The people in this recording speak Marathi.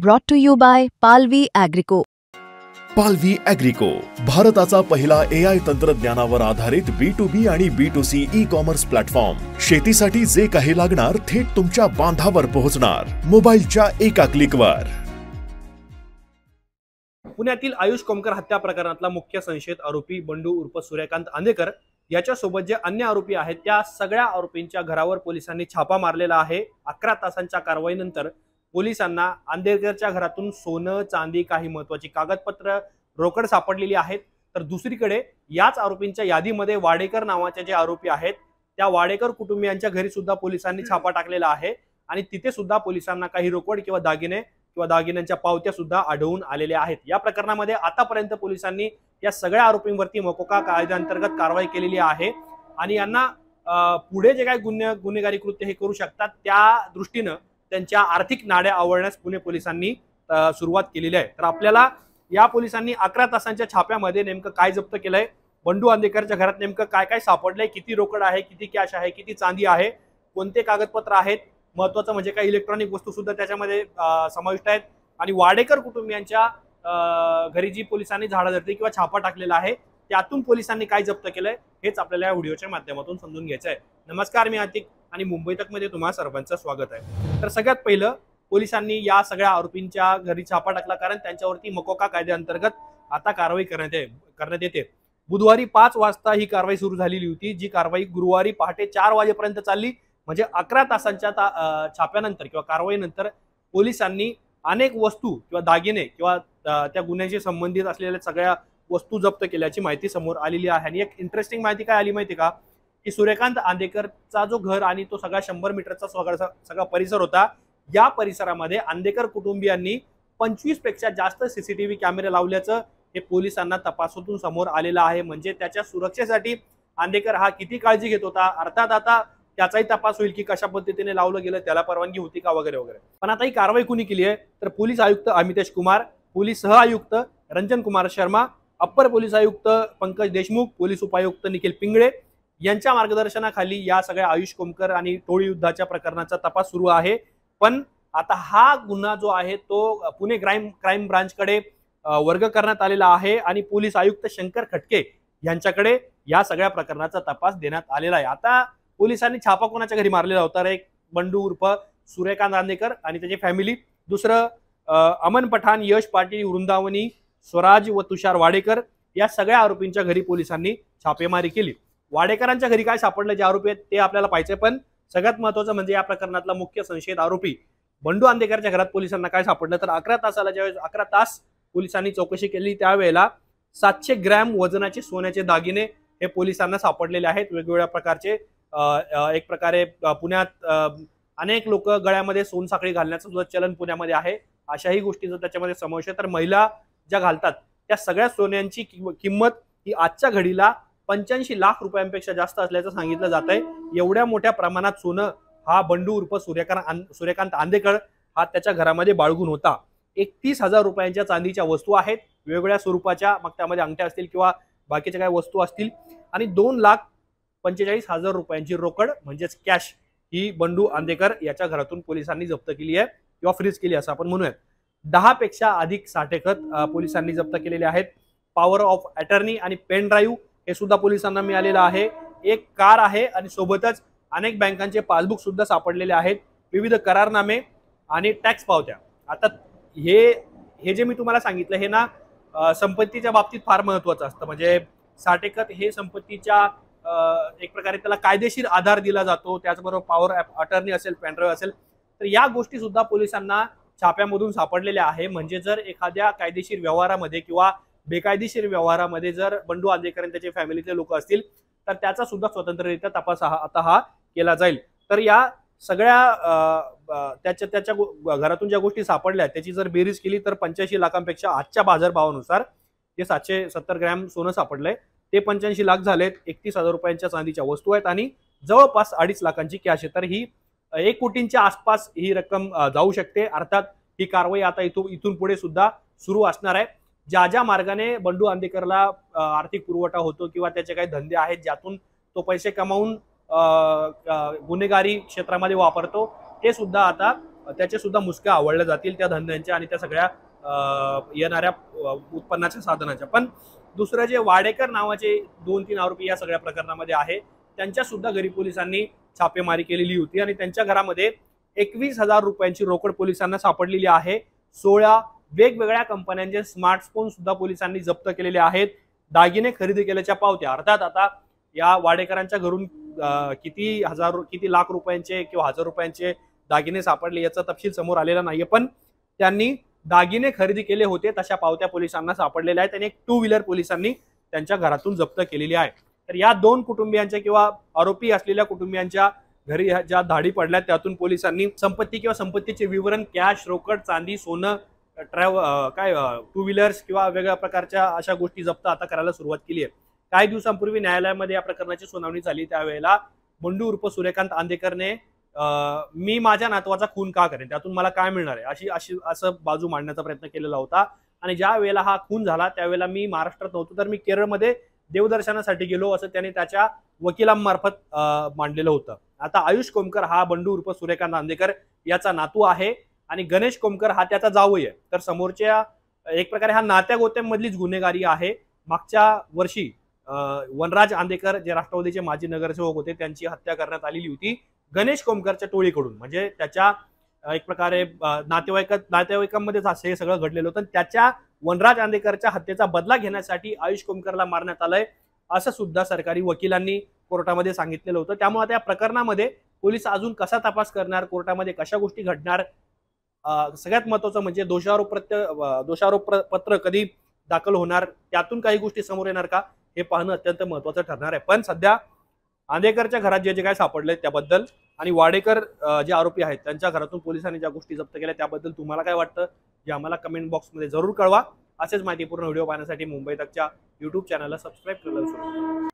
Brought to you by Palvi Agrico. पालवी ॲग्रिको, भारताचा पहिला AI तंत्रज्ञानावर आधारित B2B आणि B2C ई-कॉमर्स प्लॅटफॉर्म। शेतीसाठी जे काही लागणार थेट तुमच्या बांधावर पोहोचणार, मोबाईलच्या एका क्लिकवर। पुण्यातील आयुष कोमकर हत्या प्रकरणातला मुख्य संशयित आरोपी बंडू उर्फ सूर्यकांत आंदेकर याच्यासोबत जे अन्य आरोपी आहेत त्या सगळ्या आरोपींच्या घरावर पोलिसांनी छापा मारलेला आहे। 11 तासांच्या कारवाईनंतर पोलिसांना आंदेकरच्या घरातून सोनं, चांदी, काही महत्त्वाची कागदपत्र, रोकड सापडलेली आहेत। तर दुसरीकडे याच आरोपींच्या यादीमध्ये वाडेकर नावाचे जे आरोपी आहेत त्या वाडेकर कुटुंबियांच्या घरी सुद्धा पोलिसांनी छापा टाकलेला आहे आणि तिथे सुद्धा पोलिसांना काही रोकड किंवा दागिने किंवा दागिन्यांच्या पावत्या सुद्धा आढळून आलेल्या आहेत। या प्रकरणामध्ये आतापर्यंत पोलिसांनी या सगळ्या आरोपींवरती मकोका कायद्याअंतर्गत कारवाई केलेली आहे आणि यांना पुढे जे काही गुन्हेगारी कृत्य हे करू शकतात त्या दृष्टीने त्यांच्या आर्थिक नाड्या आवळण्यास पुणे पोलिसांनी सुरुवात केलेली आहे। तर आपल्याला या पोलिसांनी 11 तासांच्या छाप्यामध्ये नेमकं काय जप्त केलंय, बंडू आंदेकरच्या घरात नेमकं काय काय सापडलंय, किती रोकड आहे, किती कॅश आहे, किती चांदी आहे, कोणते कागदपत्र आहेत, महत्त्वाचं म्हणजे काही इलेक्ट्रॉनिक वस्तू सुद्धा त्याच्यामध्ये समाविष्ट आहेत आणि वाडेकर कुटुंबियांच्या घरी जी पोलिसांनी झाडाझडती किंवा छापा टाकलेला आहे त्यातून पोलिसांनी काय जप्त केलंय हेच आपल्याला या व्हिडिओच्या माध्यमातून समजून घ्यायचं आहे। नमस्कार, मी आतिक आणि मुंबई तक मध्ये तुम्हा सर्वांचं स्वागत आहे। तर सगळ्यात पहिलं पोलिसांनी या सगळ्या आरोपींच्या घरी छापा टाकला कारण त्यांच्यावरती मकोका कायद्याअंतर्गत आता कारवाई करण्यात येते। बुधवारी 5 वाजता ही कारवाई सुरू झालेली होती, जी कारवाई गुरुवारी पहाटे 4 वाजेपर्यंत चालली। म्हणजे 11 तासांच्या छाप्यानंतर किंवा कारवाईनंतर पोलिसांनी अनेक वस्तू किंवा दागिने किंवा त्या गुन्ह्याशी संबंधित असलेल्या सगळ्या वस्तू जप्त केल्याची माहिती समोर आलेली आहे। आणि एक इंटरेस्टिंग माहिती काय आली माहिती का, की सूर्यकांत आंदेकरचा जो घर आणि तो सगळा 100 मीटरचा सगळा परिसर होता, या परिसरामध्ये आंदेकर कुटुंबियांनी 25 पेक्षा जास्त सीसीटीव्ही कॅमेरे लावल्याचं हे पोलिसांना तपासातून समोर आलेलं आहे। म्हणजे त्याच्या सुरक्षेसाठी आंदेकर हा किती काळजी घेत होता, अर्थात आता त्याचाही तपास होईल की कशा पद्धतीने लावलं गेलं, त्याला परवानगी होती का वगैरे वगैरे। पण आता ही कारवाई कुणी केली आहे तर पोलीस आयुक्त अमितेश कुमार, पोलीस सह आयुक्त रंजन कुमार शर्मा, अप्पर पोलीस आयुक्त पंकज देशमुख, पोलीस उपायुक्त निखिल पिंगळे यांच्या मार्गदर्शनाखाली या सगळ्या आयुष कोमकर आणि टोळी युद्धाच्या प्रकरणाचा तपास सुरू आहे। पण आता हा गुन्हा जो आहे तो पुणे क्राईम ब्रांचकडे वर्ग करण्यात आलेला आहे आणि पोलीस आयुक्त शंकर खटके यांच्याकडे या सगळ्या प्रकरणाचा तपास देण्यात आलेला आहे। आता पोलिसांनी छापा कोणाच्या घरी मारलेला होता, एक बंडू उर्फ सूर्यकांत आंदेकर आणि त्याची फॅमिली, दुसरं अमन पठाण, यश पाटील, वृंदावनी, स्वराज व तुषार वाडेकर या सगळ्या आरोपींच्या घरी पोलिसांनी छापेमारी केली। वाडेकरांच्या घरी काय सापडलं जे आरोपी आहेत ते आपल्याला पाहिजे, पण सगळ्यात महत्त्वाचं म्हणजे या प्रकरणातला मुख्य संशयित आरोपी बंडू आंदेकरच्या घरात पोलिसांना काय सापडलं तर 11 तासाला ज्यावेळेस 11 तास पोलिसांनी चौकशी केली त्यावेळेला 700 ग्रॅम वजनाचे सोन्याचे दागिने हे पोलिसांना सापडलेले आहेत। वेगवेगळ्या प्रकारचे एक प्रकारे पुण्यात अनेक लोक गळ्यामध्ये सोनसाखळी घालण्याचं सुद्धा चलन पुण्यामध्ये आहे, अशाही गोष्टींचा त्याच्यामध्ये समावेश आहे। तर महिला ज्या घालतात त्या सगळ्या सोन्यांची किंमत ही आजच्या घडीला 85 लाख रुपयांपेक्षा जास्त असल्याचं सांगितलं जात आहे। एवढ्या मोठ्या प्रमाणात सोनं हा बंडू उर्फ सूर्यकांत आंदेकर हा त्याच्या घरामध्ये बाळगून होता। 31,000 रुपयांच्या चांदीच्या वस्तू आहेत वेगवेगळ्या स्वरूपाच्या, मग त्यामध्ये अंगठ्या असतील किंवा बाकीच्या काही वस्तू असतील, आणि 2,45,000 रुपयांची रोकड म्हणजेच कॅश ही बंडू आंदेकर याच्या घरातून पोलिसांनी जप्त केली आहे किंवा फ्रीज केली असं आपण म्हणूयात। 10 पेक्षा अधिक साठेखत पोलिसांनी जप्त केलेले आहेत। पॉवर ऑफ अटर्नी आणि पेन ड्राईव्ह हे सुद्धा पोलिसांना मिळालेलं आहे। एक कार आहे आणि सोबतच अनेक बँकांचे पासबुक सुद्धा सापडलेले आहेत, विविध करारनामे आणि टॅक्स पावत्या। आता हे जे मी तुम्हाला सांगितलं हे ना संपत्तीच्या बाबतीत फार महत्त्वाचं असतं। म्हणजे साठेखत हे संपत्तीच्या एक प्रकारे त्याला कायदेशीर आधार दिला जातो, त्याचबरोबर पॉवर अटर्नी असेल, पेन ड्राईव्ह असेल, तर या गोष्टी सुद्धा पोलिसांना छाप्यामधून सापडलेल्या आहे। म्हणजे जर एखाद्या कायदेशीर व्यवहारामध्ये किंवा बेकायदेशीर व्यवहारामध्ये जर बंडू आंदेकर आणि त्याचे फॅमिलीतले लोक असतील तर त्याचा सुद्धा स्वतंत्ररित्या तपास आता हा केला जाईल। तर या सगळ्या त्याच्या घरातून ज्या गोष्टी सापडल्या त्याची जर बेरीज केली तर 85 लाखांपेक्षा आजच्या बाजारभावानुसार जे 770 ग्रॅम सोनं सापडलंय ते 85 लाख झालेत। 31,000 रुपयांच्या चांदीच्या वस्तू आहेत आणि जवळपास 2.5 लाखांची कॅश आहे। तर ही 1 कोटींच्या आसपास ही रक्कम जाऊ शकते। अर्थात ही कारवाई आता इथून पुढे सुद्धा सुरू असणार आहे। ज्या मार्गाने बंडू आंदेकरला आर्थिक पुरवठा होतो किंवा त्याचे काही धंदे आहेत ज्यातून तो पैसे कमावून गुन्हेगारी क्षेत्रामध्ये वापरतो ते सुद्धा आता त्याचे सुद्धा मुसक्या आवळल्या जातील त्या धंद्यांच्या आणि त्या सगळ्या येणाऱ्या उत्पन्नाच्या साधनाच्या. पण दुसरं जे वाडेकर नावाचे 2-3 आरोपी या सगळ्या प्रकरणामध्ये आहे, त्यांच्या सुद्धा घरी पोलिसांनी छापेमारी केलेली होती आणि त्यांच्या घरामध्ये 21,000 रुपयांची रोकड पोलिसांना सापडलेली आहे. 16 वेगवेगळ्या कंपन्यांचे स्मार्टफोन सुद्धा पोलिसांनी जप्त केलेले आहेत. दागिने खरेदी केल्याच्या पावत्या, अर्थात आता या वाडेकरांच्या घरून किती लाख रुपयांचे किंवा हजार रुपयांचे दागिने सापडले याचा तपशील समोर आलेला नाहीये, पण त्यांनी दागिने खरेदी केले होते तशा पावत्या पोलिसांना सापडलेल्या आहेत आणि एक 2 व्हीलर पोलिसांनी त्यांच्या घरातून जप्त केलेली आहे. तर या 2 कुटुंबियांच्या किंवा आरोपी असलेल्या कुटुंबियांच्या घरी ज्या धाडी पडल्या त्यातून पोलिसांनी संपत्ती किंवा संपत्तीचे विवरण, कॅश, रोकड, चांदी, सोनं, 2 व्हीलर्स किंवा वेगळ्या प्रकारच्या अशा गोष्टी जप्त आता करायला सुरुवात केली आहे. काही दिवसांपूर्वी न्यायालयामध्ये या प्रकरणाची सुनावणी झाली. त्यावेळेला बंडू उर्फ सूर्यकांत आंदेकरने मी माझ्या नातवाचा खून का करेन, त्यातून मला काय मिळणार आहे असं बाजू मांडण्याचा प्रयत्न केलेला होता. आणि ज्या वेळेला हा खून झाला त्यावेळेला मी महाराष्ट्रात नव्हतो, तर मी केरळमध्ये देवदर्शनासाठी गेलो असं त्याने त्याच्या वकिलांमार्फत मांडलेलं होतं. आता आयुष कोमकर हा बंडू उर्फ सूर्यकांत आंदेकर याचा नातू आहे आणि गणेश कोमकर हा त्याचा जावई आहे. तर समोरच्या एक प्रकारे हा नात्या गोत्यांमधलीच गुन्हेगारी आहे. मागच्या वर्षी वनराज आंदेकर जे राष्ट्रवादीचे माजी नगरसेवक होते त्यांची हत्या करण्यात आलेली होती गणेश कोमकरच्या टोळीकडून. म्हणजे त्याच्या एक प्रकारे नातेवाईकांमध्येच हे सगळं घडलेलं होतं. त्याच्या वनराज आंदेकरच्या हत्येचा बदला घेण्यासाठी आयुष कोमकरला मारण्यात आलंय असं सुद्धा सरकारी वकिलांनी कोर्टामध्ये सांगितलेलं होतं. त्यामुळे आता या प्रकरणामध्ये पोलीस अजून कसा तपास करणार, कोर्टामध्ये कशा गोष्टी घडणार, सगळ्यात महत्वाचं म्हणजे दोषारोप पत्र कधी दाखल होणार, त्यातून काही गोष्टी समोर येणार का हे पाहणं अत्यंत महत्वाचं ठरणार आहे. पण सध्या आंदेकरच्या घरात जे काय सापडलंय त्याबद्दल आणि वाडेकर जे आरोपी आहेत त्यांच्या घरातून पोलिसांनी ज्या गोष्टी जप्त केल्या त्याबद्दल तुम्हाला काय वाटतं जे आम्हाला कमेंट बॉक्समध्ये जरूर कळवा. असेच माहितीपूर्ण व्हिडिओ पाहण्यासाठी मुंबई तकच्या YouTube चॅनलला सबस्क्राईब करायला विसरू नका.